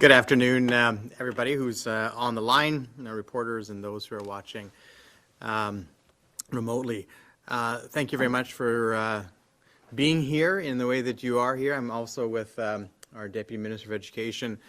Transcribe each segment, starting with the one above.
Good afternoon, everybody who's on the line, reporters and those who are watching remotely. Thank you very much for being here in the way that you are here. I'm also with our Deputy Minister of Education,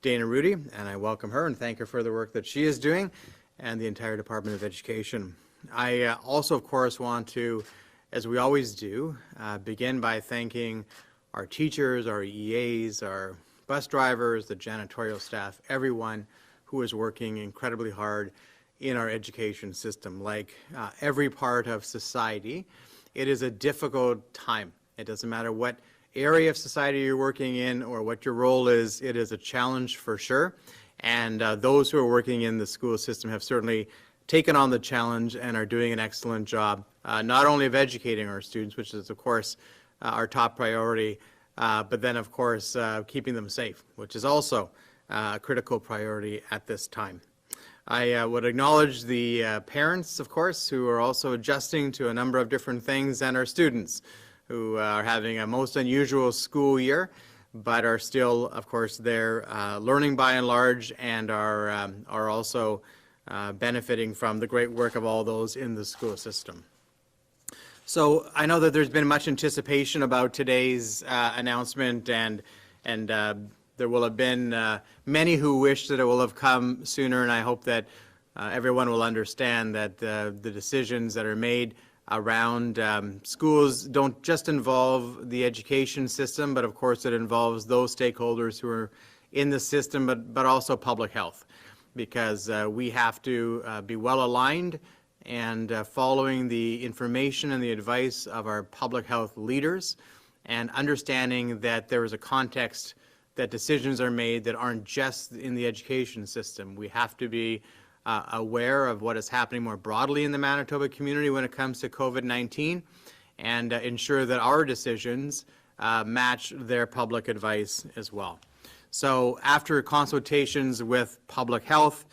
Dana Rudy, and I welcome her and thank her for the work that she is doing and the entire Department of Education. I also, of course, want to, as we always do, begin by thanking our teachers, our EAs, our bus drivers, the janitorial staff, everyone who is working incredibly hard in our education system. Like every part of society, it is a difficult time. It doesn't matter what area of society you're working in or what your role is, it is a challenge for sure. And those who are working in the school system have certainly taken on the challenge and are doing an excellent job, not only of educating our students, which is, of course, our top priority, but then, of course, keeping them safe, which is also a critical priority at this time. I would acknowledge the parents, of course, who are also adjusting to a number of different things, and our students who are having a most unusual school year, but are still, of course, there learning by and large and are also benefiting from the great work of all those in the school system. So I know that there's been much anticipation about today's announcement, and there will have been many who wish that it will have come sooner, and I hope that everyone will understand that the decisions that are made around schools don't just involve the education system, but of course it involves those stakeholders who are in the system, but also public health, because we have to be well aligned and following the information and the advice of our public health leaders, and understanding that there is a context that decisions are made that aren't just in the education system. We have to be aware of what is happening more broadly in the Manitoba community when it comes to COVID-19, and ensure that our decisions match their public advice as well. So after consultations with public health,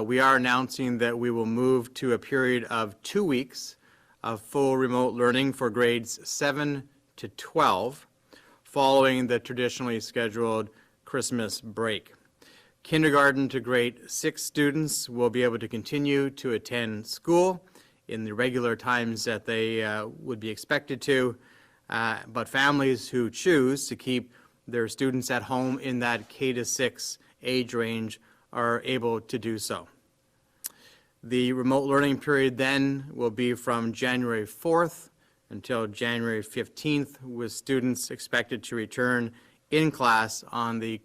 we are announcing that we will move to a period of 2 weeks of full remote learning for grades 7 to 12, following the traditionally scheduled Christmas break. Kindergarten to grade 6 students will be able to continue to attend school in the regular times that they would be expected to, but families who choose to keep their students at home in that K to 6 age range are able to do so. The remote learning period then will be from January 4th until January 15th, with students expected to return in class on the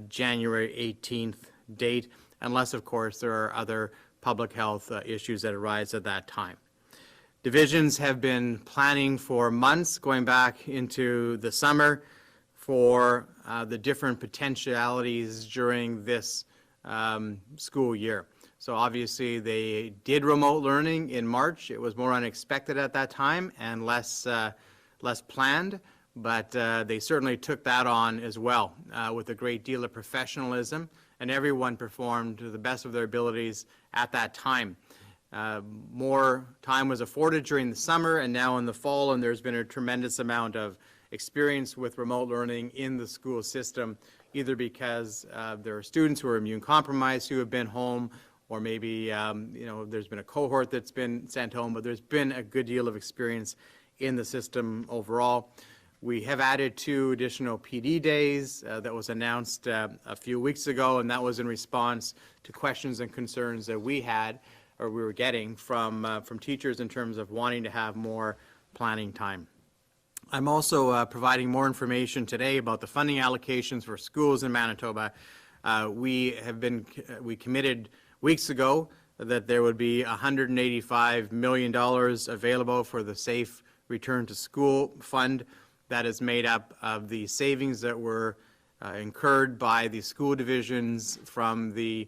January 18th date, unless, of course, there are other public health issues that arise at that time. Divisions have been planning for months, going back into the summer, for the different potentialities during this school year. So obviously they did remote learning in March. It was more unexpected at that time and less planned, but they certainly took that on as well with a great deal of professionalism, and everyone performed to the best of their abilities at that time. More time was afforded during the summer and now in the fall, and there's been a tremendous amount of experience with remote learning in the school system, either because there are students who are immune compromised who have been home, or maybe there's been a cohort that's been sent home, but there's been a good deal of experience in the system overall. We have added 2 additional PD days that was announced a few weeks ago, and that was in response to questions and concerns that we had, or we were getting from teachers in terms of wanting to have more planning time. I'm also providing more information today about the funding allocations for schools in Manitoba. We committed weeks ago that there would be $185 million available for the Safe Return to School Fund. That is made up of the savings that were incurred by the school divisions from the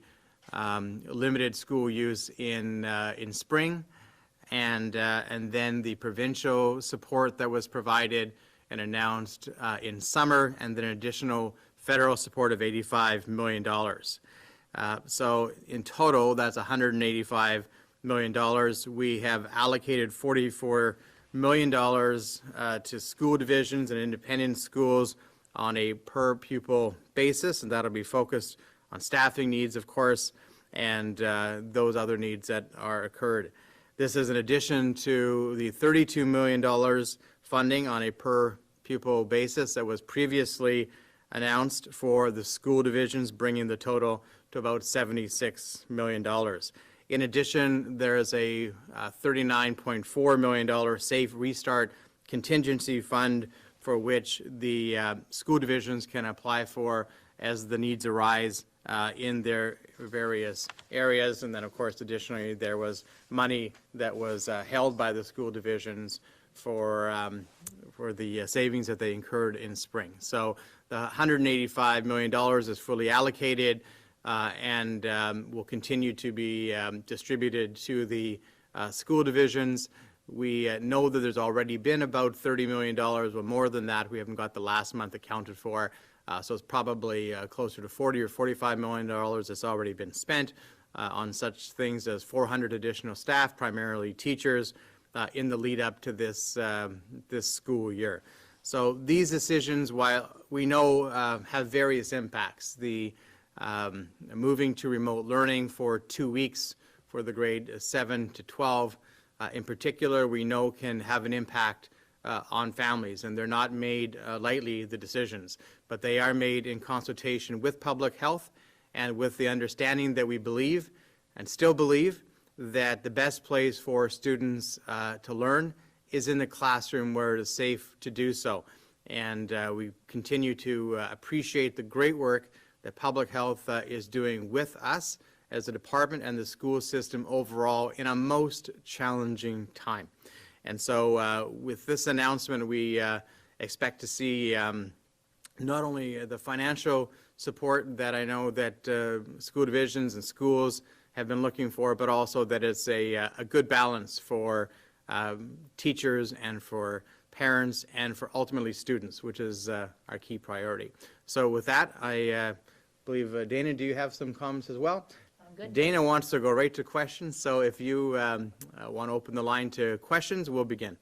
limited school use in spring, and then the provincial support that was provided and announced in summer, and then additional federal support of $85 million. So in total, that's $185 million. We have allocated $44 million to school divisions and independent schools on a per pupil basis, and that'll be focused on staffing needs, of course, and those other needs that are occurred. This is in addition to the $32 million funding on a per pupil basis that was previously announced for the school divisions, bringing the total to about $76 million. In addition, there is a $39.4 million Safe Restart contingency fund for which the school divisions can apply for as the needs arise in their various areas. And then, of course, additionally, there was money that was held by the school divisions for the savings that they incurred in spring. So the $185 million is fully allocated and will continue to be distributed to the school divisions. We know that there's already been about $30 million, but more than that, we haven't got the last month accounted for. So it's probably closer to $40 or $45 million that's already been spent on such things as 400 additional staff, primarily teachers, in the lead up to this school year. So these decisions, while we know have various impacts, the moving to remote learning for 2 weeks for the grade 7 to 12, in particular, we know can have an impact on families, and they're not made lightly, the decisions, but they are made in consultation with public health and with the understanding that we believe and still believe that the best place for students to learn is in the classroom where it is safe to do so. And we continue to appreciate the great work that public health is doing with us as a department and the school system overall in a most challenging time. And so with this announcement, we expect to see not only the financial support that I know that school divisions and schools have been looking for, but also that it's a good balance for teachers and for parents and for ultimately students, which is our key priority. So with that, I believe, Dana, do you have some comments as well? Good. Dana wants to go right to questions, so if you want to open the line to questions, we'll begin.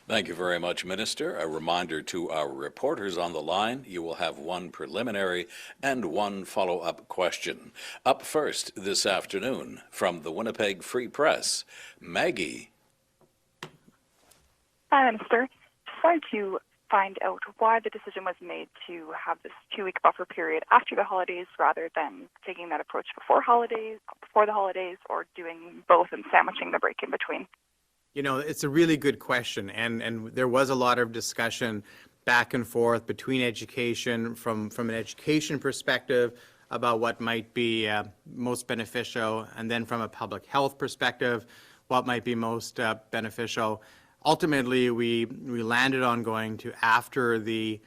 Thank you very much, Minister. A reminder to our reporters on the line, you will have one preliminary and one follow-up question. Up first this afternoon from the Winnipeg Free Press, Maggie. Hi, Minister. Just wanted to find out why the decision was made to have this 2-week buffer period after the holidays rather than taking that approach before the holidays, or doing both and sandwiching the break in between. You know, it's a really good question, and there was a lot of discussion back and forth between education from an education perspective about what might be most beneficial, and then from a public health perspective, what might be most beneficial. Ultimately, we landed on going to after the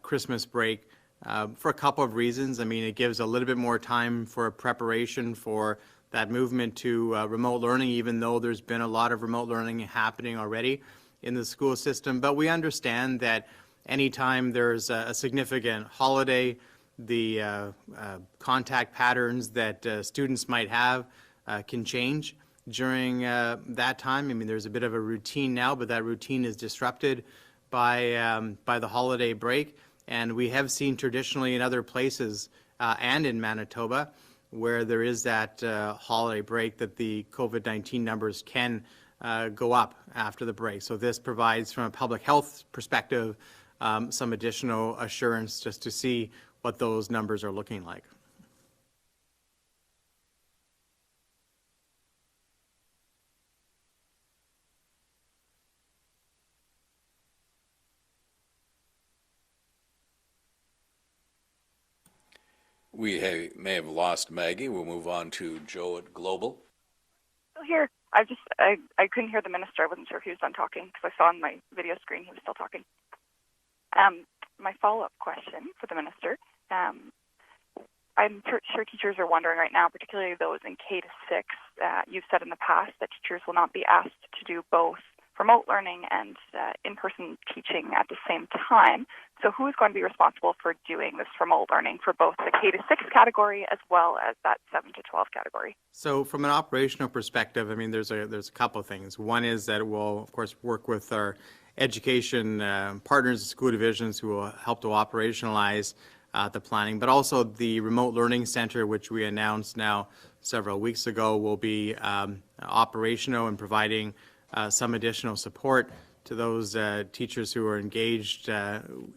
Christmas break for a couple of reasons. I mean, it gives a little bit more time for preparation for that movement to remote learning, even though there's been a lot of remote learning happening already in the school system. But we understand that anytime there's a significant holiday, the contact patterns that students might have can change during that time. I mean, there's a bit of a routine now, but that routine is disrupted by the holiday break. And we have seen traditionally in other places and in Manitoba where there is that holiday break that the COVID-19 numbers can go up after the break. So this provides, from a public health perspective, some additional assurance just to see what those numbers are looking like. We may have lost Maggie. We'll move on to Joe at Global. Still here. I couldn't hear the minister. I wasn't sure if he was done talking because I saw on my video screen he was still talking. My follow-up question for the minister. I'm sure teachers are wondering right now, particularly those in K to 6. You've said in the past that teachers will not be asked to do both remote learning and in-person teaching at the same time. So who is going to be responsible for doing this remote learning for both the K to 6 category as well as that 7 to 12 category? So from an operational perspective, I mean, there's a couple of things. One is that we'll, of course, work with our education partners, school divisions who will help to operationalize the planning, but also the Remote Learning Center, which we announced now several weeks ago, will be operational and providing some additional support to those teachers who are engaged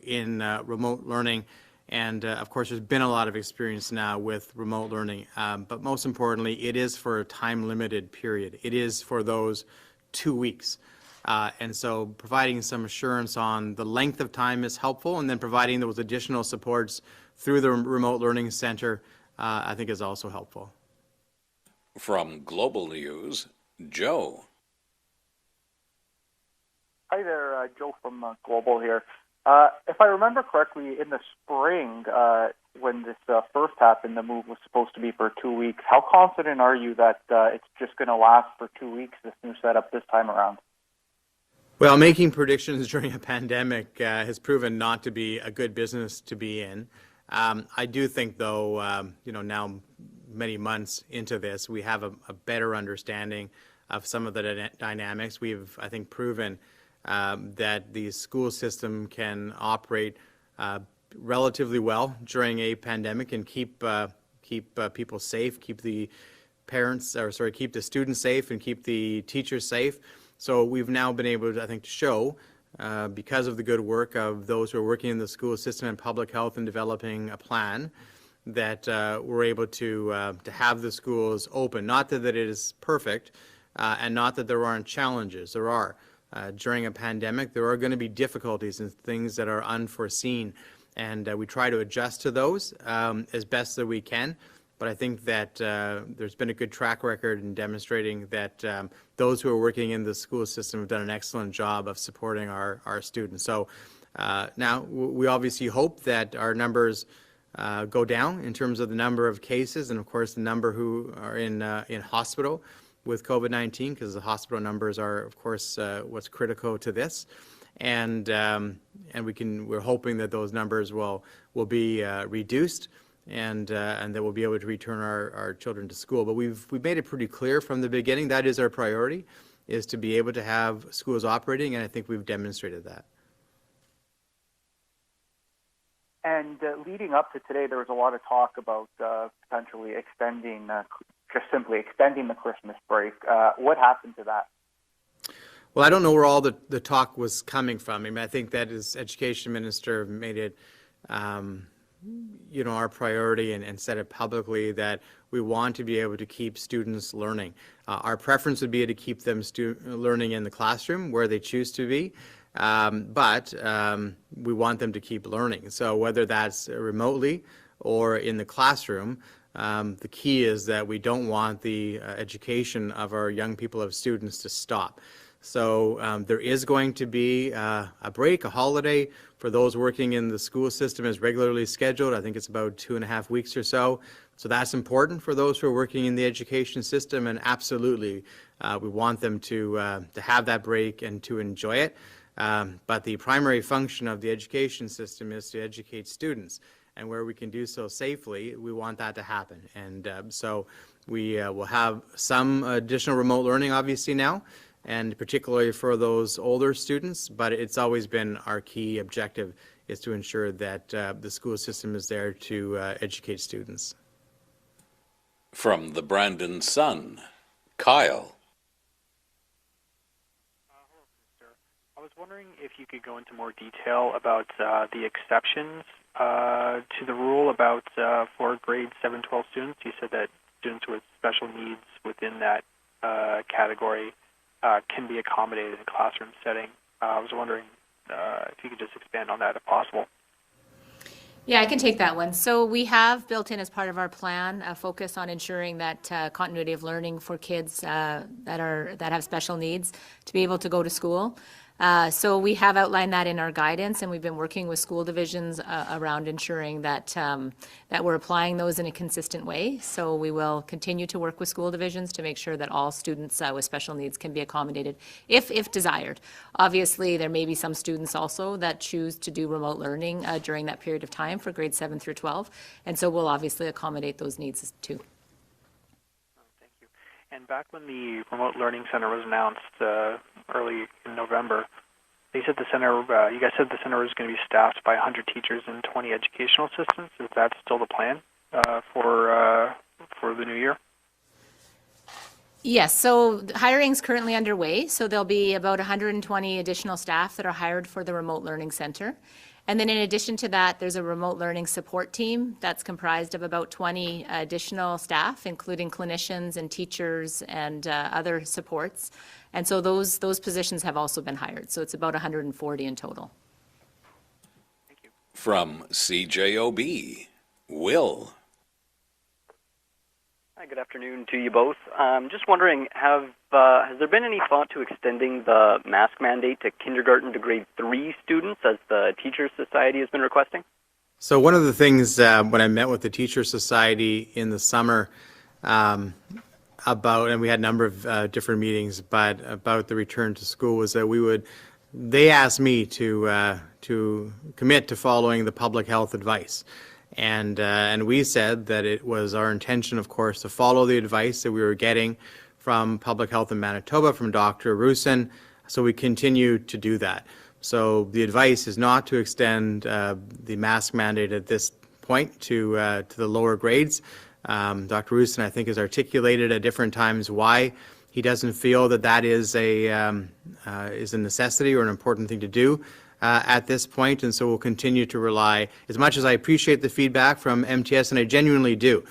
in remote learning. And of course, there's been a lot of experience now with remote learning, but most importantly, it is for a time-limited period. It is for those 2 weeks. And so providing some assurance on the length of time is helpful, and then providing those additional supports through the Remote Learning Center, I think is also helpful. From Global News, Joe. Hi there, Joe from Global here. If I remember correctly, in the spring, when this first happened, the move was supposed to be for 2 weeks. How confident are you that it's just going to last for 2 weeks, this new setup this time around? Well, making predictions during a pandemic has proven not to be a good business to be in. I do think, though, now many months into this, we have a better understanding of some of the dynamics. We've, I think, proven that the school system can operate relatively well during a pandemic and keep people safe, keep the keep the students safe and keep the teachers safe. So we've now been able to, I think, to show, because of the good work of those who are working in the school system and public health and developing a plan, that we're able to have the schools open. Not that it is perfect, and not that there aren't challenges. There are. During a pandemic, there are going to be difficulties and things that are unforeseen, and we try to adjust to those as best that we can. But I think that there's been a good track record in demonstrating that those who are working in the school system have done an excellent job of supporting our students. So now we obviously hope that our numbers go down in terms of the number of cases and, of course, the number who are in hospital with COVID-19, because the hospital numbers are, of course, what's critical to this. And we're hoping that those numbers will be reduced, and that we'll be able to return our children to school. But we've made it pretty clear from the beginning that is our priority, is to be able to have schools operating, and I think we've demonstrated that. And leading up to today, there was a lot of talk about potentially just simply extending the Christmas break. What happened to that? Well, I don't know where all the talk was coming from. I mean, I think that as Education Minister made it our priority and said it publicly that we want to be able to keep students learning. Our preference would be to keep them learning in the classroom where they choose to be, but we want them to keep learning. So whether that's remotely or in the classroom, the key is that we don't want the education of our young people, of students, to stop. So there is going to be a break, a holiday for those working in the school system as regularly scheduled. I think it's about 2.5 weeks or so. So that's important for those who are working in the education system, and absolutely we want them to have that break and to enjoy it. But the primary function of the education system is to educate students, and where we can do so safely, we want that to happen. And so we will have some additional remote learning, obviously, now, and particularly for those older students, but it's always been our key objective, is to ensure that the school system is there to educate students. From the Brandon Sun, Kyle. Hello, Minister. I was wondering if you could go into more detail about the exceptions to the rule about for grade 7-12 students. You said that students with special needs within that category can be accommodated in a classroom setting. I was wondering if you could just expand on that if possible. Yeah, I can take that one. So we have built in as part of our plan a focus on ensuring that continuity of learning for kids that have special needs to be able to go to school. So we have outlined that in our guidance, and we've been working with school divisions around ensuring that that we're applying those in a consistent way. So we will continue to work with school divisions to make sure that all students with special needs can be accommodated if desired. Obviously, there may be some students also that choose to do remote learning during that period of time for grades 7 through 12, and so we'll obviously accommodate those needs too. Thank you. And back when the Remote Learning Center was announced early in November, you said the center. You guys said the center was going to be staffed by 100 teachers and 20 educational assistants. Is that still the plan for the new year? Yes, so hiring is currently underway. So there'll be about 120 additional staff that are hired for the remote learning center. And then in addition to that, there's a remote learning support team that's comprised of about 20 additional staff, including clinicians and teachers and other supports. And so those positions have also been hired. So it's about 140 in total. From CJOB, Will. Hi, good afternoon to you both. Just wondering, has there been any thought to extending the mask mandate to kindergarten to grade 3 students, as the Teachers Society has been requesting? So one of the things when I met with the Teacher Society in the summer about, and we had a number of different meetings, but about the return to school, was that they asked me to commit to following the public health advice. And we said that it was our intention, of course, to follow the advice that we were getting from Public Health in Manitoba, from Dr. Roussin, so we continue to do that. So the advice is not to extend the mask mandate at this point to the lower grades. Dr. Roussin, I think, has articulated at different times why he doesn't feel that is a necessity or an important thing to do at this point, and so we'll continue to rely, as much as I appreciate the feedback from MTS, and I genuinely do.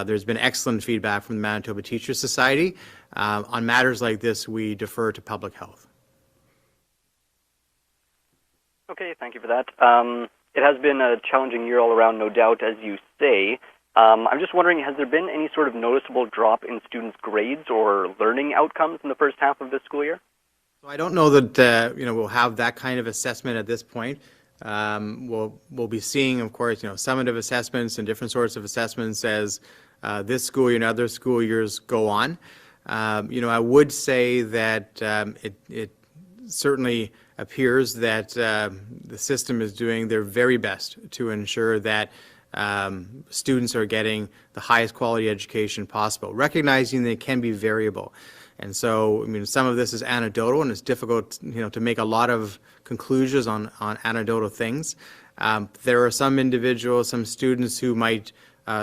There's been excellent feedback from the Manitoba Teachers Society. On matters like this, we defer to public health. Okay, thank you for that. It has been a challenging year all around, no doubt, as you say. I'm just wondering, has there been any sort of noticeable drop in students' grades or learning outcomes in the first half of this school year? So I don't know that we'll have that kind of assessment at this point. We'll be seeing, of course, summative assessments and different sorts of assessments as this school year and other school years go on. I would say that it certainly appears that the system is doing their very best to ensure that students are getting the highest quality education possible, recognizing they can be variable. And so, some of this is anecdotal, and it's difficult, to make a lot of conclusions on anecdotal things. There are some individuals, some students who might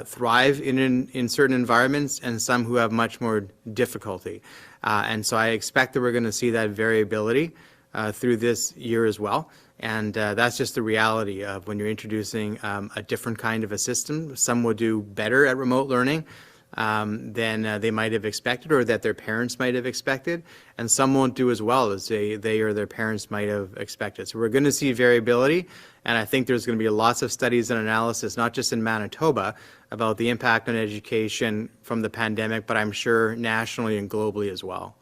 thrive in certain environments, and some who have much more difficulty. And so I expect that we're going to see that variability through this year as well. And that's just the reality of when you're introducing a different kind of a system. Some will do better at remote learning than they might have expected, or that their parents might have expected, and some won't do as well as they or their parents might have expected. So we're going to see variability, and I think there's going to be lots of studies and analysis, not just in Manitoba, about the impact on education from the pandemic, but I'm sure nationally and globally as well.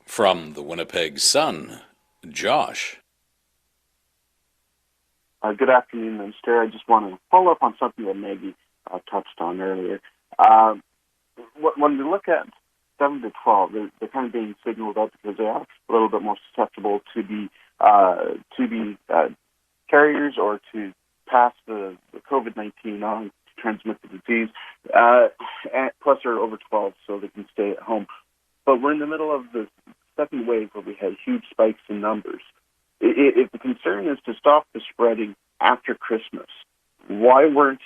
From the Winnipeg Sun, Josh. Good afternoon, Minister. I just want to follow up on something that Maggie touched on earlier. When we look at 7 to 12, they're kind of being signaled out because they are a little bit more susceptible to be carriers or to pass the COVID-19 on, to transmit the disease. And plus, they're over 12, so they can stay at home. But we're in the middle of the second wave where we had huge spikes in numbers. If the concern is to stop the spreading after Christmas, why weren't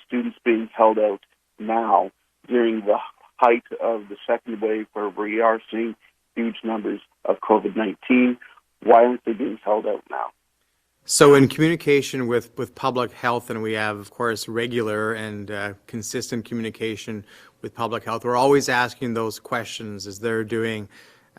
students being held out now during the height of the second wave where we are seeing huge numbers of COVID-19? Why aren't they being held out now? So in communication with public health, and we have, of course, regular and consistent communication with public health, we're always asking those questions as they're doing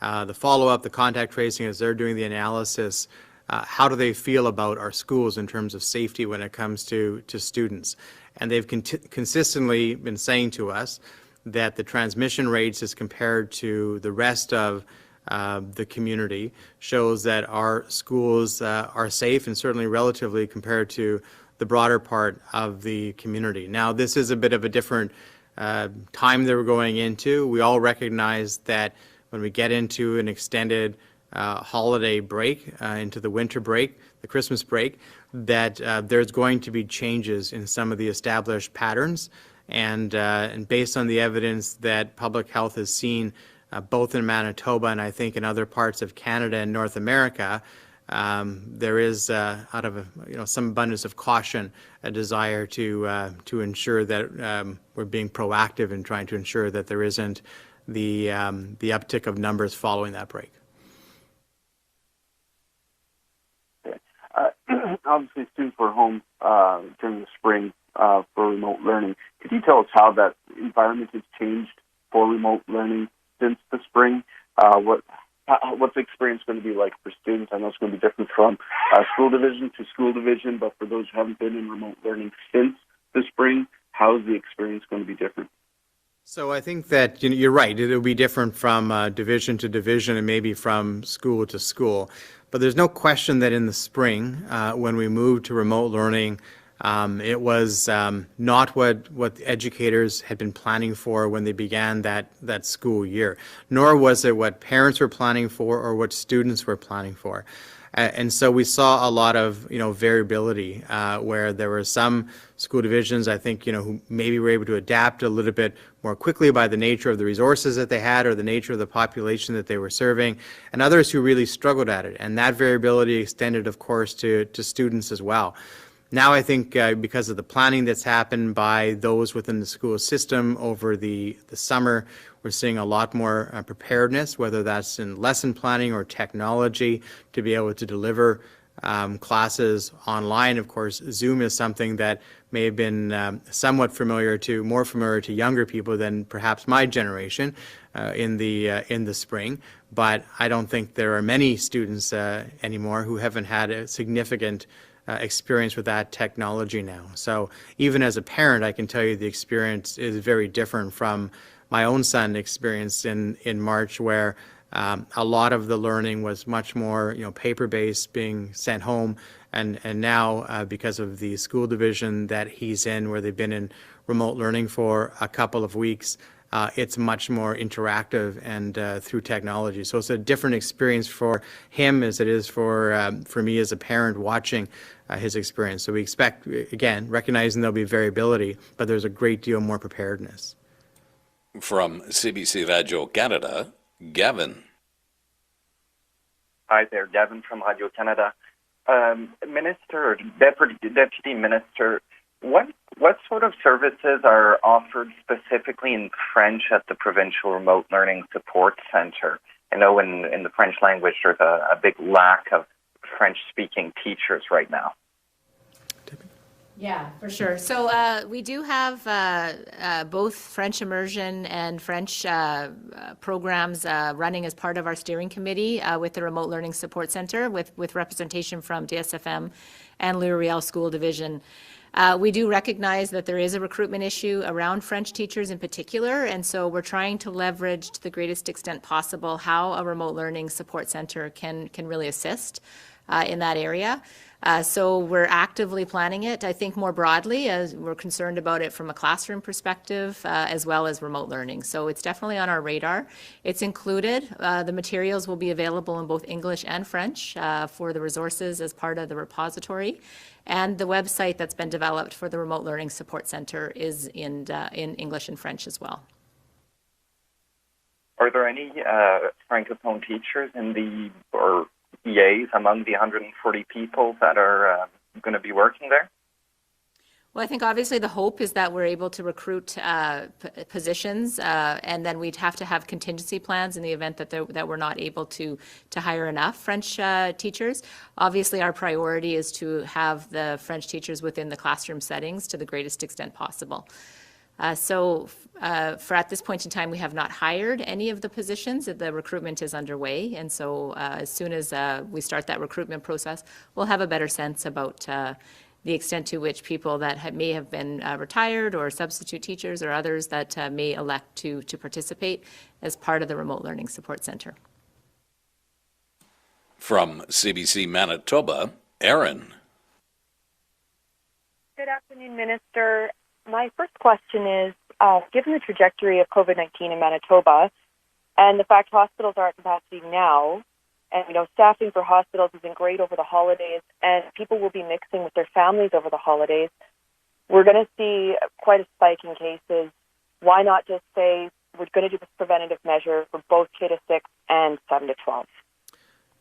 the follow-up, the contact tracing, as they're doing the analysis. How do they feel about our schools in terms of safety when it comes to students? And they've consistently been saying to us that the transmission rates as compared to the rest of the community shows that our schools are safe, and certainly relatively compared to the broader part of the community. Now, this is a bit of a different time that we're going into. We all recognize that when we get into an extended holiday break, into the winter break, the Christmas break, that there's going to be changes in some of the established patterns. And based on the evidence that public health has seen both in Manitoba and I think in other parts of Canada and North America, there is, out of some abundance of caution, a desire to ensure that we're being proactive in trying to ensure that there isn't the uptick of numbers following that break. Obviously, students were home during the spring for remote learning. Could you tell us how that environment has changed for remote learning since the spring? What's the experience going to be like for students? I know it's going to be different from school division to school division, but for those who haven't been in remote learning since the spring, how is the experience going to be different? So I think that you're right. It'll be different from division to division and maybe from school to school. But there's no question that in the spring, when we moved to remote learning, it was not what educators had been planning for when they began that school year, nor was it what parents were planning for or what students were planning for. And so we saw a lot of variability where there were some school divisions, I think, who maybe were able to adapt a little bit more quickly by the nature of the resources that they had or the nature of the population that they were serving, and others who really struggled at it. And that variability extended, of course, to students as well. Now I think because of the planning that's happened by those within the school system over the summer, we're seeing a lot more preparedness, whether that's in lesson planning or technology, to be able to deliver classes online. Of course, Zoom is something that may have been somewhat more familiar to younger people than perhaps my generation in the spring. But I don't think there are many students anymore who haven't had a significant experience with that technology now. So even as a parent, I can tell you the experience is very different from my own son experienced in March, where a lot of the learning was much more paper-based, being sent home, and now because of the school division that he's in, where they've been in remote learning for a couple of weeks, it's much more interactive and through technology. So it's a different experience for him as it is for me as a parent watching his experience. So we expect, again, recognizing there'll be variability, but there's a great deal more preparedness. From CBC Radio Canada, Gavin. Hi there, Gavin from Radio Canada. Minister, or Deputy Minister, what sort of services are offered specifically in French at the Provincial Remote Learning Support Centre? I know in the French language there's a big lack of French-speaking teachers right now. Yeah, for sure. So we do have both French immersion and French programs running as part of our steering committee with the Remote Learning Support Center with representation from DSFM and L'Oreal School Division. We do recognize that there is a recruitment issue around French teachers in particular, and so we're trying to leverage to the greatest extent possible how a remote learning support center can really assist in that area. So we're actively planning it. I think more broadly, as we're concerned about it from a classroom perspective, as well as remote learning. So it's definitely on our radar. It's included. The materials will be available in both English and French for the resources as part of the repository. And the website that's been developed for the Remote Learning Support Center is in English and French as well. Are there any Francophone teachers or EAs among the 140 people that are going to be working there? Well, I think obviously the hope is that we're able to recruit positions, and then we'd have to have contingency plans in the event that we're not able to hire enough French teachers. Obviously, our priority is to have the French teachers within the classroom settings to the greatest extent possible. So for at this point in time, we have not hired any of the positions. The recruitment is underway, and so as soon as we start that recruitment process, we'll have a better sense about the extent to which people that may have been retired or substitute teachers or others that may elect to participate as part of the Remote Learning Support Center. From CBC Manitoba, Erin. Good afternoon, Minister. My first question is, given the trajectory of COVID-19 in Manitoba and the fact hospitals are at capacity now, and staffing for hospitals isn't great over the holidays, and people will be mixing with their families over the holidays, we're going to see quite a spike in cases. Why not just say we're going to do this preventative measure for both K to 6 and 7 to 12?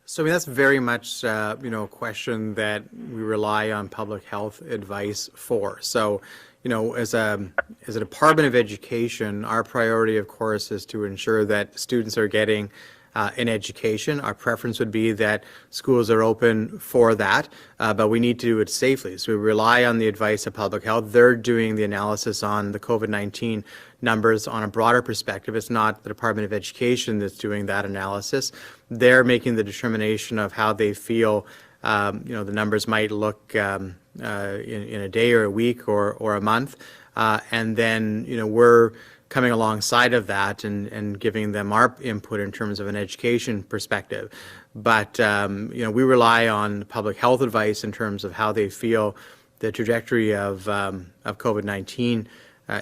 So I mean, that's very much, a question that we rely on public health advice for. So, as a Department of Education, our priority, of course, is to ensure that students are getting an education. Our preference would be that schools are open for that, but we need to do it safely. So we rely on the advice of public health. They're doing the analysis on the COVID-19 numbers on a broader perspective. It's not the Department of Education that's doing that analysis. They're making the determination of how they feel the numbers might look in a day or a week or a month. And then, we're coming alongside of that and giving them our input in terms of an education perspective. But, we rely on public health advice in terms of how they feel the trajectory of COVID-19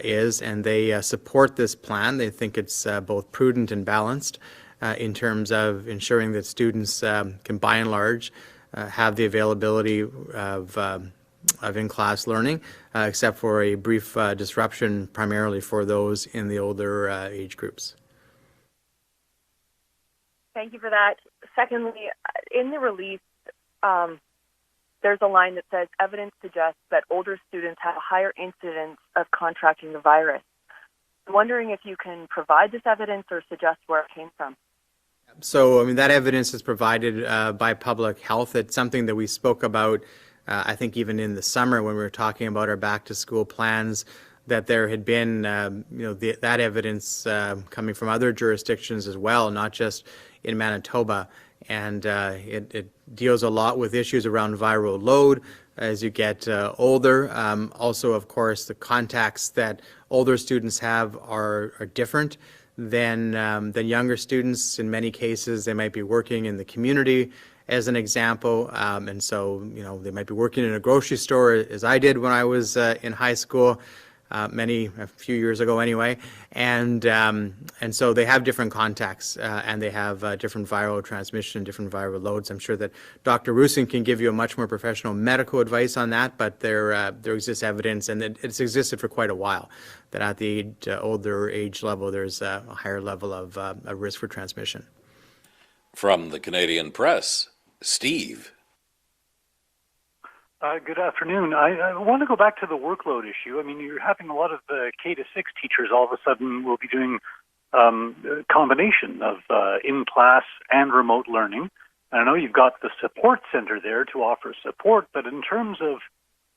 is, and they support this plan. They think it's both prudent and balanced in terms of ensuring that students can, by and large, have the availability of in-class learning, except for a brief disruption primarily for those in the older age groups. Thank you for that. Secondly, in the release, there's a line that says, evidence suggests that older students have a higher incidence of contracting the virus. I'm wondering if you can provide this evidence or suggest where it came from. So, I mean, that evidence is provided by public health. It's something that we spoke about, I think, even in the summer when we were talking about our back-to-school plans, that there had been, that evidence coming from other jurisdictions as well, not just in Manitoba. And it deals a lot with issues around viral load as you get older. Also, of course, the contacts that older students have are different than younger students. In many cases, they might be working in the community, as an example, and so they might be working in a grocery store, as I did when I was in high school, a few years ago anyway, and so they have different contacts and they have different viral transmission, different viral loads. I'm sure that Dr. Roussin can give you a much more professional medical advice on that, but there exists evidence, and it's existed for quite a while, that at the older age level there's a higher level of a risk for transmission. From the Canadian Press, Steve. Good afternoon. I want to go back to the workload issue. I mean, you're having a lot of K to 6 teachers all of a sudden will be doing a combination of in-class and remote learning. And I know you've got the support center there to offer support, but in terms of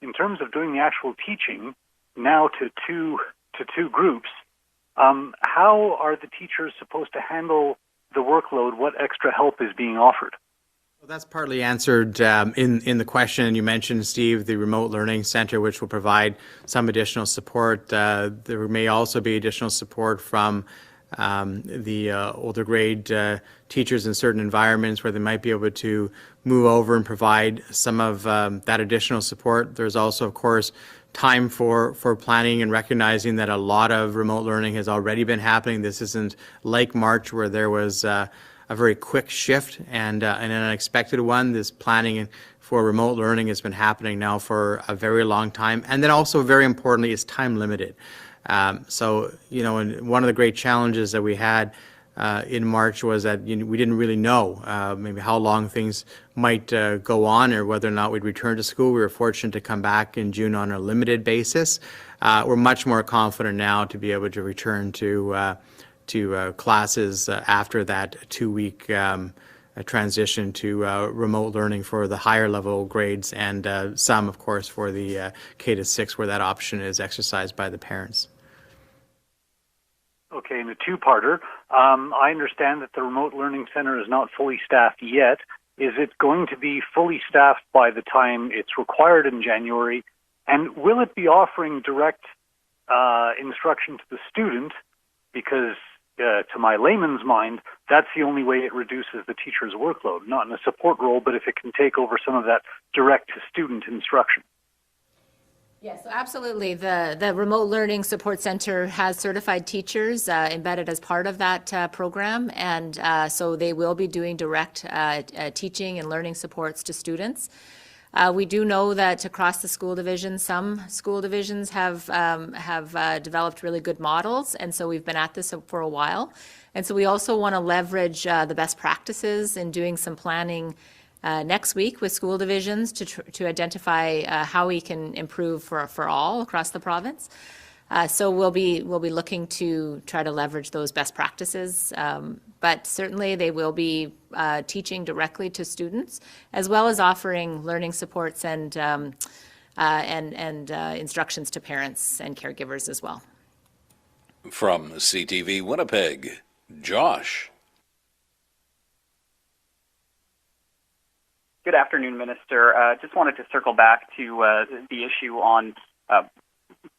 doing the actual teaching now to two groups, how are the teachers supposed to handle the workload? What extra help is being offered? Well, that's partly answered in the question. You mentioned, Steve, the Remote Learning Center, which will provide some additional support. There may also be additional support from the older grade teachers in certain environments where they might be able to move over and provide some of that additional support. There's also, of course, time for planning and recognizing that a lot of remote learning has already been happening. This isn't like March, where there was a very quick shift and an unexpected one. This planning for remote learning has been happening now for a very long time. And then also, very importantly, it's time limited. So, and one of the great challenges that we had in March was that we didn't really know maybe how long things might go on or whether or not we'd return to school. We were fortunate to come back in June on a limited basis. We're much more confident now to be able to return to classes after that 2-week transition to remote learning for the higher level grades, and some, of course, for the K to 6, where that option is exercised by the parents. Okay, and a two-parter. I understand that the Remote Learning Center is not fully staffed yet. Is it going to be fully staffed by the time it's required in January? And will it be offering direct instruction to the student? Because to my layman's mind, that's the only way it reduces the teacher's workload, not in a support role, but if it can take over some of that direct-to-student instruction. Yes, so absolutely. The Remote Learning Support Center has certified teachers embedded as part of that program, and so they will be doing direct teaching and learning supports to students. We do know that across the school division, some school divisions have developed really good models, and so we've been at this for a while. And so we also want to leverage the best practices in doing some planning next week with school divisions to identify how we can improve for all across the province. So we'll be looking to try to leverage those best practices, but certainly they will be teaching directly to students, as well as offering learning supports and instructions to parents and caregivers as well. From CTV Winnipeg, Josh. Good afternoon, Minister. Just wanted to circle back to the issue on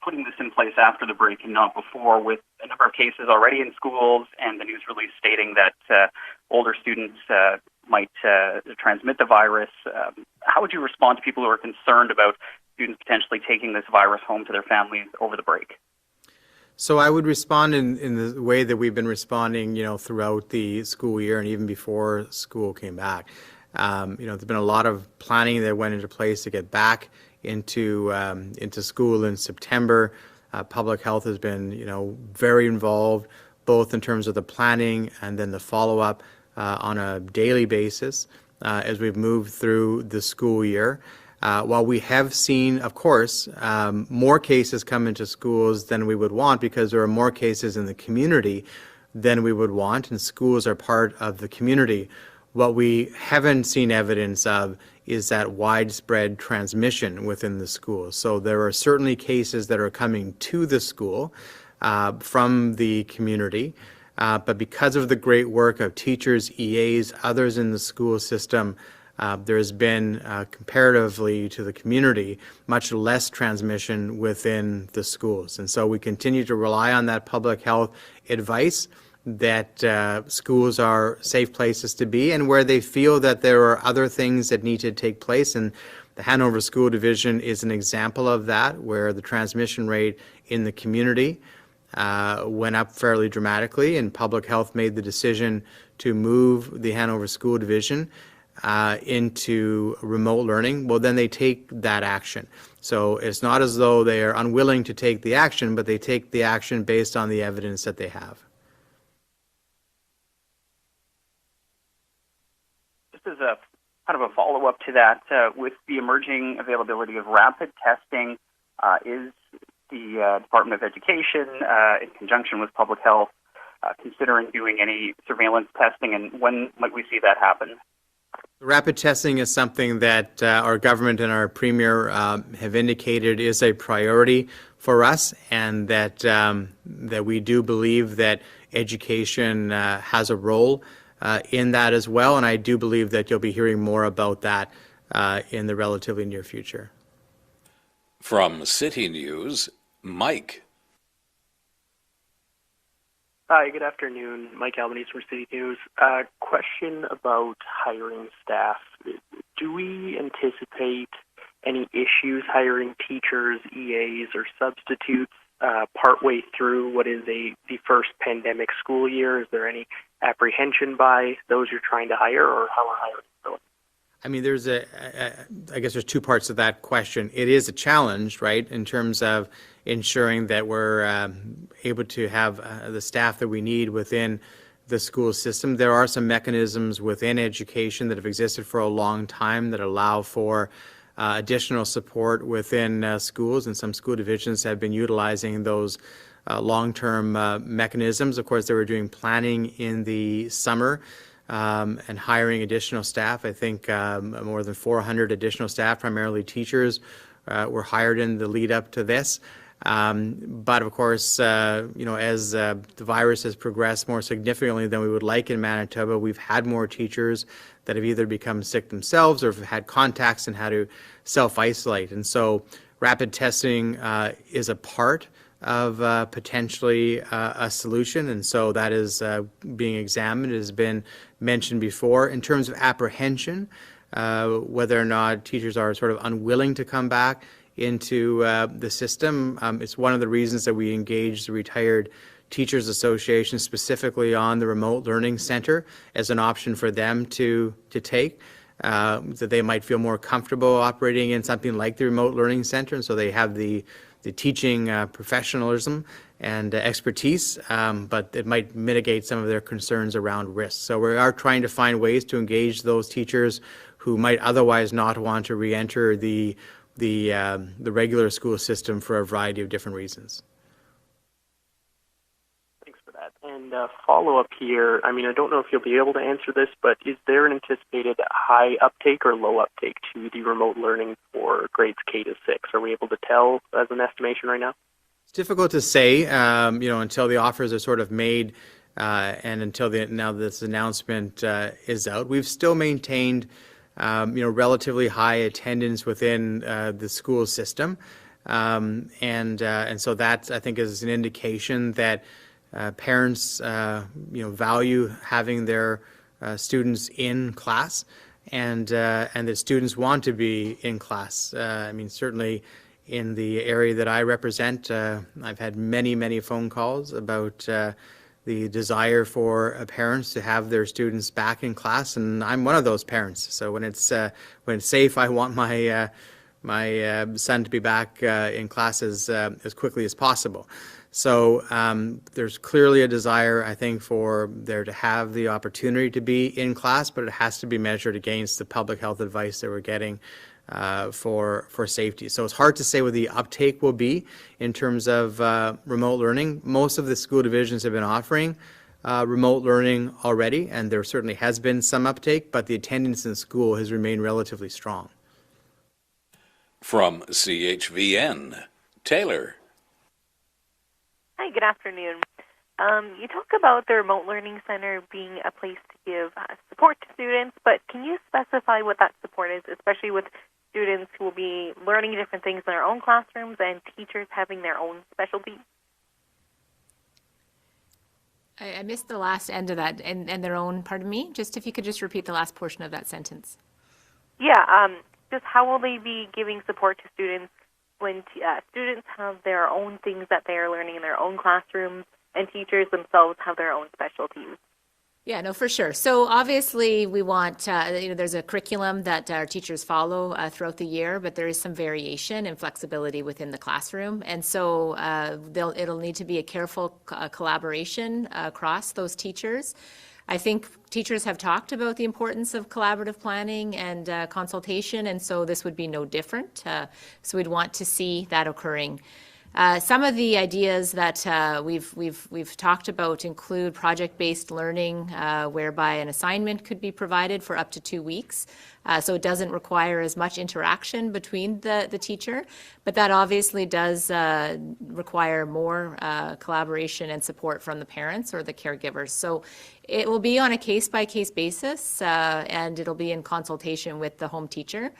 putting this in place after the break and not before, with a number of cases already in schools and the news release stating that older students might transmit the virus. How would you respond to people who are concerned about students potentially taking this virus home to their families over the break? So I would respond in the way that we've been responding, throughout the school year and even before school came back. There's been a lot of planning that went into place to get back into school in September. Public health has been, very involved, both in terms of the planning and then the follow-up on a daily basis as we've moved through the school year. While we have seen, of course, more cases come into schools than we would want, because there are more cases in the community than we would want, and schools are part of the community. What we haven't seen evidence of is that widespread transmission within the school. So there are certainly cases that are coming to the school from the community, but because of the great work of teachers, EAs, others in the school system, there has been, comparatively to the community, much less transmission within the schools. And so we continue to rely on that public health advice that schools are safe places to be, and where they feel that there are other things that need to take place. And the Hanover School Division is an example of that, where the transmission rate in the community went up fairly dramatically, and public health made the decision to move the Hanover School Division into remote learning. Well, then they take that action. So it's not as though they are unwilling to take the action, but they take the action based on the evidence that they have. As a kind of a follow-up to that, with the emerging availability of rapid testing, is the Department of Education, in conjunction with Public Health, considering doing any surveillance testing, and when might we see that happen? Rapid testing is something that our government and our Premier have indicated is a priority for us, and that we do believe that education has a role in that as well, and I do believe that you'll be hearing more about that in the relatively near future. From City News, Mike. Hi, good afternoon. Mike Albanese from City News. Question about hiring staff. Do we anticipate any issues hiring teachers, EAs, or substitutes partway through what is the first pandemic school year? Is there any apprehension by those you're trying to hire, or how are hiring going? I mean, I guess there's two parts to that question. It is a challenge, right, in terms of ensuring that we're able to have the staff that we need within the school system. There are some mechanisms within education that have existed for a long time that allow for additional support within schools, and some school divisions have been utilizing those long-term mechanisms. Of course, they were doing planning in the summer and hiring additional staff. I think more than 400 additional staff, primarily teachers, were hired in the lead up to this. But of course, as the virus has progressed more significantly than we would like in Manitoba, we've had more teachers that have either become sick themselves or have had contacts and had to self-isolate. And so rapid testing is a part of potentially a solution, and so that is being examined. It has been mentioned before. In terms of apprehension, whether or not teachers are sort of unwilling to come back into the system, it's one of the reasons that we engaged the Retired Teachers Association specifically on the Remote Learning Center as an option for them to take. that they might feel more comfortable operating in something like the remote learning center, and so they have the teaching professionalism and expertise, but it might mitigate some of their concerns around risk. So we are trying to find ways to engage those teachers who might otherwise not want to re-enter the regular school system for a variety of different reasons. Thanks for that. And follow-up here, I mean, I don't know if you'll be able to answer this, but is there an anticipated high uptake or low uptake to the remote learning for grades K to 6? Are we able to tell as an estimation right now? It's difficult to say, until the offers are sort of made and until now this announcement is out. We've still maintained, relatively high attendance within the school system, and so that I think is an indication that parents, value having their students in class, and that students want to be in class. Certainly. In the area that I represent, I've had many phone calls about the desire for parents to have their students back in class, and I'm one of those parents. So when it's safe, I want my son to be back in class as quickly as possible. So there's clearly a desire, I think, for there to have the opportunity to be in class, but it has to be measured against the public health advice that we're getting for safety. So it's hard to say what the uptake will be in terms of remote learning. Most of the school divisions have been offering remote learning already, and there certainly has been some uptake, but the attendance in school has remained relatively strong. From CHVN, Taylor. Hi, good afternoon. You talk about the Remote Learning Center being a place to give support to students, but can you specify what that support is, especially with students who will be learning different things in their own classrooms and teachers having their own specialties? I missed the last end of that, and their own, pardon me, just if you could just repeat the last portion of that sentence. Yeah, just how will they be giving support to students when students have their own things that they are learning in their own classrooms and teachers themselves have their own specialties? Yeah, no, for sure. So obviously we want, there's a curriculum that our teachers follow throughout the year, but there is some variation and flexibility within the classroom. And so it'll need to be a careful collaboration across those teachers. I think teachers have talked about the importance of collaborative planning and consultation, and so this would be no different. So we'd want to see that occurring. Some of the ideas that we've talked about include project-based learning, whereby an assignment could be provided for up to 2 weeks. So it doesn't require as much interaction between the teacher, but that obviously does require more collaboration and support from the parents or the caregivers. So it will be on a case-by-case basis, and it'll be in consultation with the home teacher.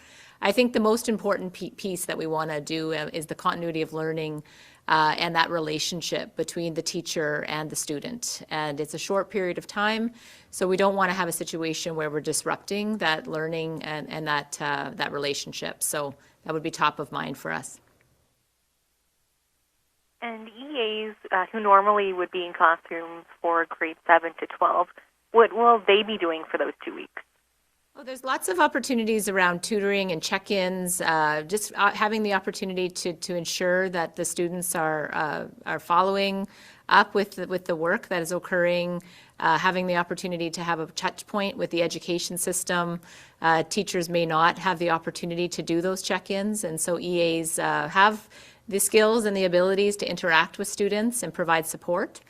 I think the most important piece that we want to do is the continuity of learning and that relationship between the teacher and the student. And it's a short period of time, so we don't want to have a situation where we're disrupting that learning and that relationship. So that would be top of mind for us. And EAs who normally would be in classrooms for grades 7 to 12, what will they be doing for those 2 weeks? Well, there's lots of opportunities around tutoring and check-ins, just having the opportunity to ensure that the students are following up with the work that is occurring, having the opportunity to have a touch point with the education system. Teachers may not have the opportunity to do those check-ins, and so EAs have the skills and the abilities to interact with students and provide support.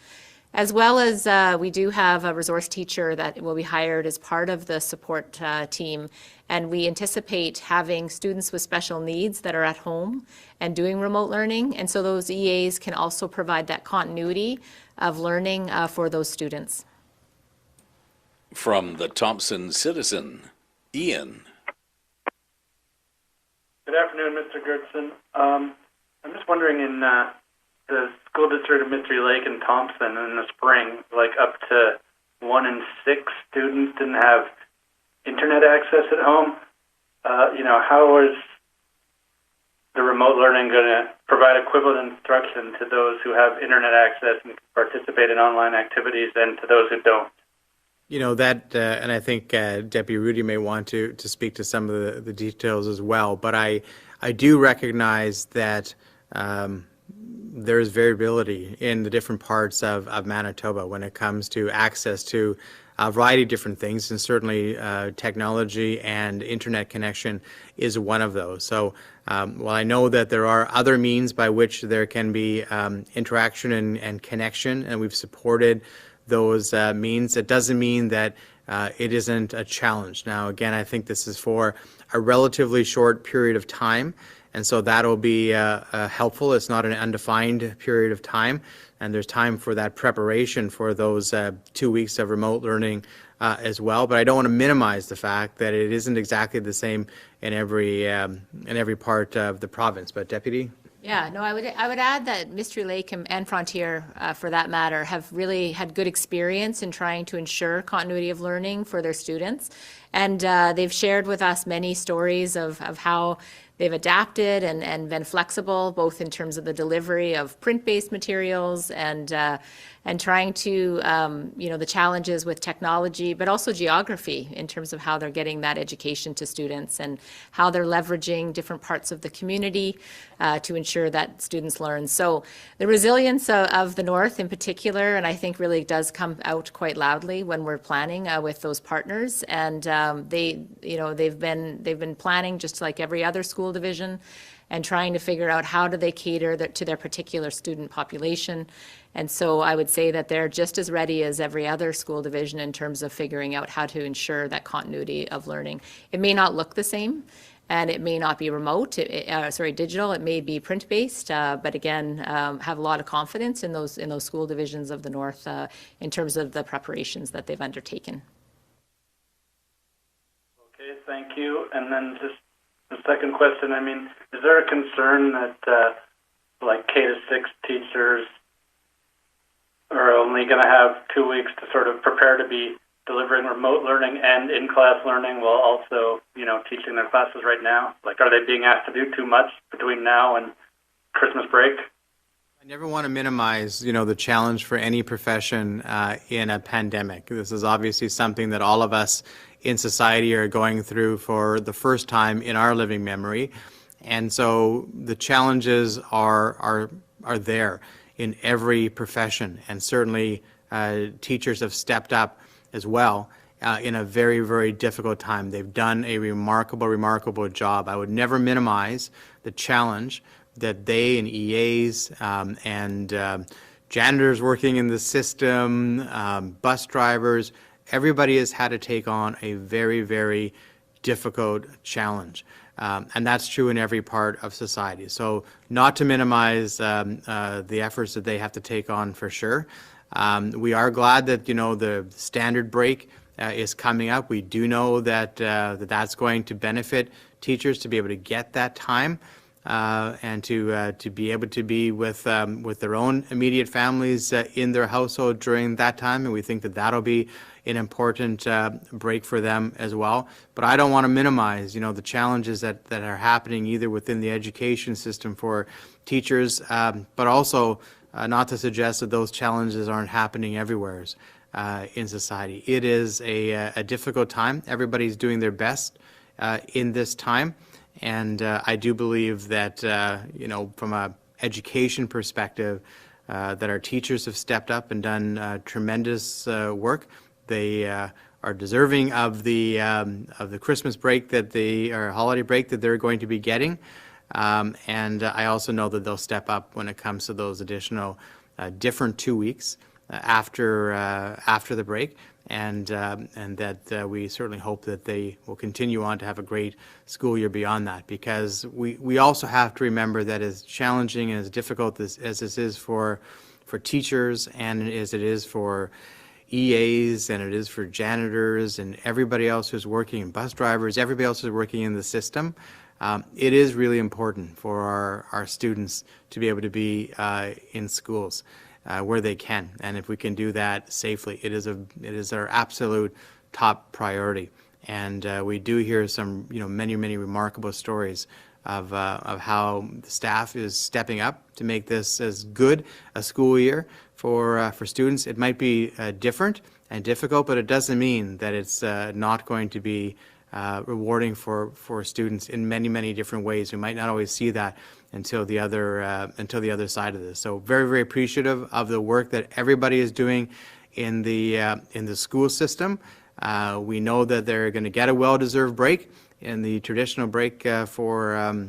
As well as we do have a resource teacher that will be hired as part of the support team, and we anticipate having students with special needs that are at home and doing remote learning, and so those EAs can also provide that continuity of learning for those students. From the Thompson Citizen, Ian. Good afternoon, Mr. Goertzen. I'm just wondering, in the school district of Mystery Lake and Thompson in the spring, like up to 1 in 6 students didn't have internet access at home. How is the remote learning going to provide equivalent instruction to those who have internet access and can participate in online activities and to those who don't? You know, that, and I think Deputy Rudy may want to speak to some of the details as well, but I do recognize that there's variability in the different parts of Manitoba when it comes to access to a variety of different things, and certainly technology and internet connection is one of those. So while I know that there are other means by which there can be interaction and connection, and we've supported those means, it doesn't mean that it isn't a challenge. Now, again, I think this is for a relatively short period of time, and so that'll be helpful. It's not an undefined period of time, and there's time for that preparation for those 2 weeks of remote learning as well. But I don't want to minimize the fact that it isn't exactly the same in every part of the province. But Deputy? Yeah, no, I would add that Mystery Lake and Frontier, for that matter, have really had good experience in trying to ensure continuity of learning for their students. And they've shared with us many stories of how they've adapted and been flexible, both in terms of the delivery of print-based materials and trying to, the challenges with technology, but also geography in terms of how they're getting that education to students and how they're leveraging different parts of the community to ensure that students learn. So the resilience of the North in particular, and I think really does come out quite loudly when we're planning with those partners. And they've been planning just like every other school division and trying to figure out how do they cater to their particular student population. And so I would say that they're just as ready as every other school division in terms of figuring out how to ensure that continuity of learning. It may not look the same, and it may not be remote, digital, it may be print-based, but again, have a lot of confidence in those school divisions of the North in terms of the preparations that they've undertaken. Okay, thank you. And then just the second question, is there a concern that like K-6 teachers are only going to have 2 weeks to sort of prepare to be delivering remote learning and in-class learning while also, teaching their classes right now? Like, are they being asked to do too much between now and Christmas break? I never want to minimize, the challenge for any profession in a pandemic. This is obviously something that all of us in society are going through for the first time in our living memory. And so the challenges are there in every profession, and certainly teachers have stepped up as well in a very, very difficult time. They've done a remarkable job. I would never minimize the challenge that they and EAs and janitors working in the system, bus drivers, everybody has had to take on a very, very difficult challenge. And that's true in every part of society. So not to minimize the efforts that they have to take on for sure. We are glad that, the standard break is coming up. We do know that that's going to benefit teachers to be able to get that time and to be able to be with their own immediate families in their household during that time. And we think that that'll be an important break for them as well. But I don't want to minimize, the challenges that are happening either within the education system for teachers, but also not to suggest that those challenges aren't happening everywhere in society. It is a difficult time. Everybody's doing their best in this time. And I do believe that, from an education perspective, that our teachers have stepped up and done tremendous work. They are deserving of the Christmas break or holiday break that they're going to be getting. And I also know that they'll step up when it comes to those additional different 2 weeks after the break. And that we certainly hope that they will continue on to have a great school year beyond that, because we also have to remember that as challenging and as difficult as this is for teachers, and as it is for EAs, and it is for janitors and everybody else who's working, and bus drivers, everybody else who's working in the system, it is really important for our students to be able to be in schools where they can, and if we can do that safely, it is our absolute top priority. And we do hear some, many remarkable stories of how the staff is stepping up to make this as good a school year for students. It might be different and difficult, but it doesn't mean that it's not going to be rewarding for students in many, many different ways. We might not always see that until the other side of this. So very, very appreciative of the work that everybody is doing in the school system. We know that they're going to get a well-deserved break, and the traditional break for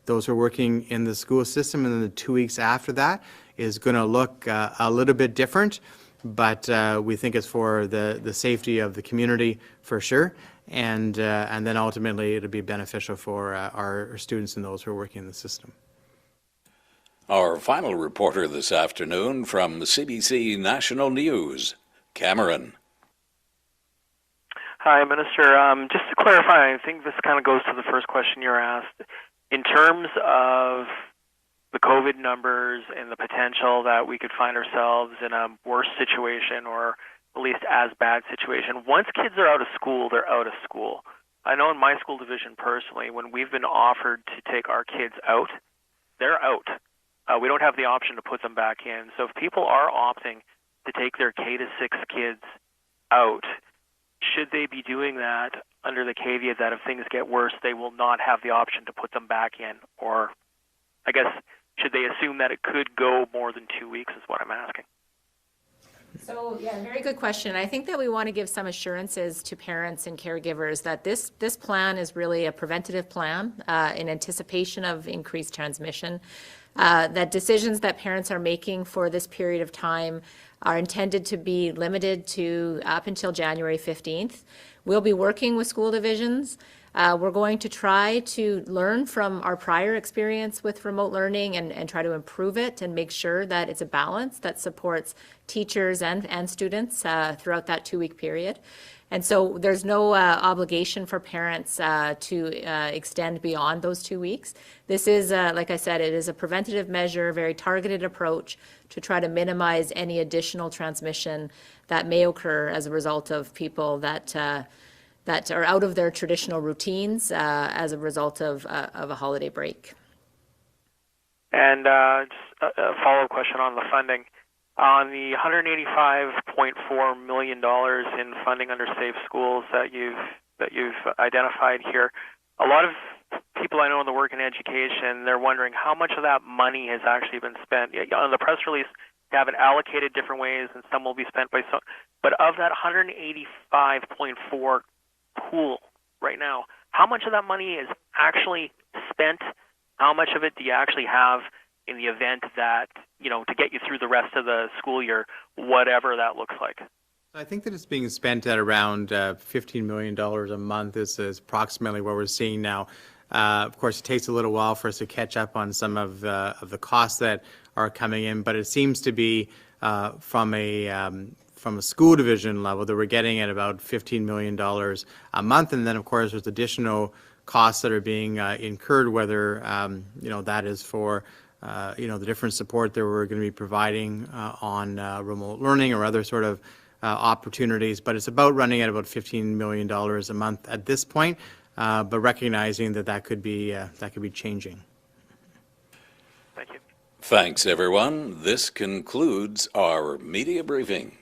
those who are working in the school system, and then the 2 weeks after that is going to look a little bit different. But we think it's for the safety of the community for sure, and then ultimately it'll be beneficial for our students and those who are working in the system. Our final reporter this afternoon from CBC National News, Cameron. Hi, Minister. Just to clarify, I think this kind of goes to the first question you were asked. In terms of the COVID numbers and the potential that we could find ourselves in a worse situation, or at least as bad situation, once kids are out of school, they're out of school. I know in my school division personally, when we've been offered to take our kids out, they're out. We don't have the option to put them back in. So if people are opting to take their K-6 kids out, should they be doing that under the caveat that if things get worse, they will not have the option to put them back in? Or, I guess, should they assume that it could go more than 2 weeks is what I'm asking. So, yeah, very good question. I think that we want to give some assurances to parents and caregivers that this plan is really a preventative plan in anticipation of increased transmission, that decisions that parents are making for this period of time are intended to be limited to up until January 15th. We'll be working with school divisions. We're going to try to learn from our prior experience with remote learning and try to improve it and make sure that it's a balance that supports teachers and students throughout that 2-week period. And so there's no obligation for parents to extend beyond those 2 weeks. This is, like I said, it is a preventative measure, very targeted approach to try to minimize any additional transmission that may occur as a result of people that are out of their traditional routines as a result of a holiday break. And just a follow-up question on the funding. On the $185.4 million in funding under Safe Schools that you've identified here, a lot of people I know in the work in education, they're wondering how much of that money has actually been spent. On the press release, you have it allocated different ways, and some will be spent by some. But of that 185.4 pool right now, how much of that money is actually spent? How much of it do you actually have in the event that, to get you through the rest of the school year, whatever that looks like? I think that it's being spent at around $15 million a month. This is approximately what we're seeing now. Of course, it takes a little while for us to catch up on some of the costs that are coming in, but it seems to be from a school division level that we're getting at about $15 million a month. And then, of course, there's additional costs that are being incurred, whether, that is for, the different support that we're going to be providing on remote learning or other sort of opportunities. But it's about running at about $15 million a month at this point, but recognizing that could be changing. Thank you. Thanks, everyone. This concludes our media briefing.